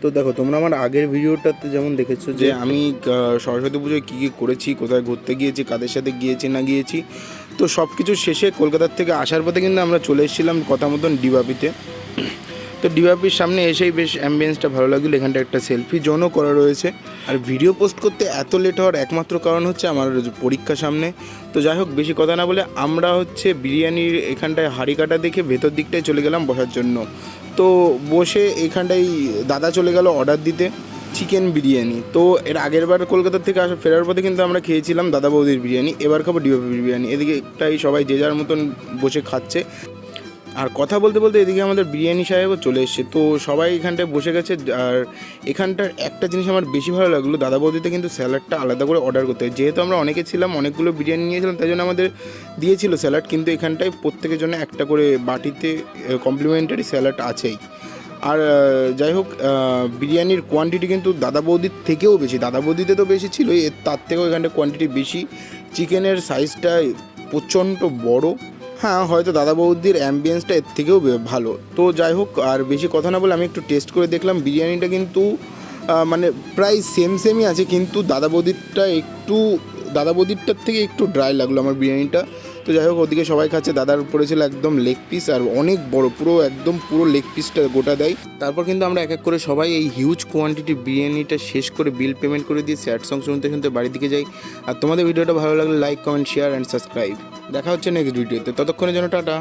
তো দেখো, তোমরা আমার আগের ভিডিওটাতে যেমন দেখেছো যে আমি সরস্বতী পুজোয় কী কী করেছি, কোথায় ঘুরতে গিয়েছি, কাদের সাথে গিয়েছি না গিয়েছি। তো সব কিছু শেষে কলকাতার থেকে আসার পথে কিন্তু আমরা চলে এসেছিলাম কথা মতন ডিবাপিতে। তো ডিবাপির সামনে এসেই বেশ অ্যাম্বিয়েন্সটা ভালো লাগলো। এখানটা একটা সেলফি জোনও করা রয়েছে। আর ভিডিও পোস্ট করতে এত লেট হওয়ার একমাত্র কারণ হচ্ছে আমার পরীক্ষা সামনে। তো যাই হোক, বেশি কথা না বলে আমরা বিরিয়ানির এখানটায় হাঁড়ি কাটা দেখে ভেতর দিকটায় চলে গেলাম বসার জন্য। তো বসে এখানটায় দাদা চলে গেল অর্ডার দিতে চিকেন বিরিয়ানি। তো এর আগের বার কলকাতা থেকে ফেরার পথে কিন্তু আমরা খেয়েছিলাম দাদা বৌদির বিরিয়ানি, এবার খাবো ডিবাপি বিরিয়ানি। এদিকে একটাই সবাই যে যার মতন বসে খাচ্ছে। আর কথা বলতে বলতে এদিকে আমাদের বিরিয়ানি সাহেবও চলে এসছে। তো সবাই এখানটায় বসে গেছে। আর এখানটার একটা জিনিস আমার বেশি ভালো লাগলো, দাদা বৌদিতে কিন্তু স্যালাডটা আলাদা করে অর্ডার করতে হয়। যেহেতু আমরা অনেকে ছিলাম, অনেকগুলো বিরিয়ানি নিয়েছিলাম, তাই জন্য আমাদের দিয়েছিল স্যালাড, কিন্তু এখানটায় প্রত্যেকের জন্য একটা করে বাটিতে কমপ্লিমেন্টারি স্যালাড আছেই। আর যাই হোক, বিরিয়ানির কোয়ান্টিটি কিন্তু দাদা বৌদির থেকেও বেশি। দাদা বৌদিতে তো বেশি ছিলই, তার থেকেও এখানটা কোয়ান্টিটি বেশি। চিকেনের সাইজটা প্রচণ্ড বড়। হ্যাঁ, হয়তো দাদা বৌদির অ্যাম্বিয়েন্সটা এর থেকেও ভালো। তো যাই হোক, আর বেশি কথা না বলে আমি একটু টেস্ট করে দেখলাম। বিরিয়ানিটা কিন্তু মানে প্রায় সেমই আছে, কিন্তু দাদা বৌদিরটার থেকে একটু ড্রাই লাগলো আমার বিরিয়ানিটা। তো যাই হোক, ওদিকে সবাই খাচ্ছে। দাদার উপরে ছিল একদম লেগ পিস, আর অনেক বড়, পুরো লেগ পিসটা গোটা দেয়। তারপর কিন্তু আমরা এক এক করে সবাই এই হিউজ কোয়ান্টিটি বিরিয়ানিটা শেষ করে বিল পেমেন্ট করে দিয়ে স্যাড সং শুনতে শুনতে বাড়ির দিকে যাই। আর তোমাদের ভিডিওটা ভালো লাগলে like, comment, share and subscribe. দেখা হচ্ছে নেক্সট ভিডিওতে, ততক্ষণের জন্য টাটা।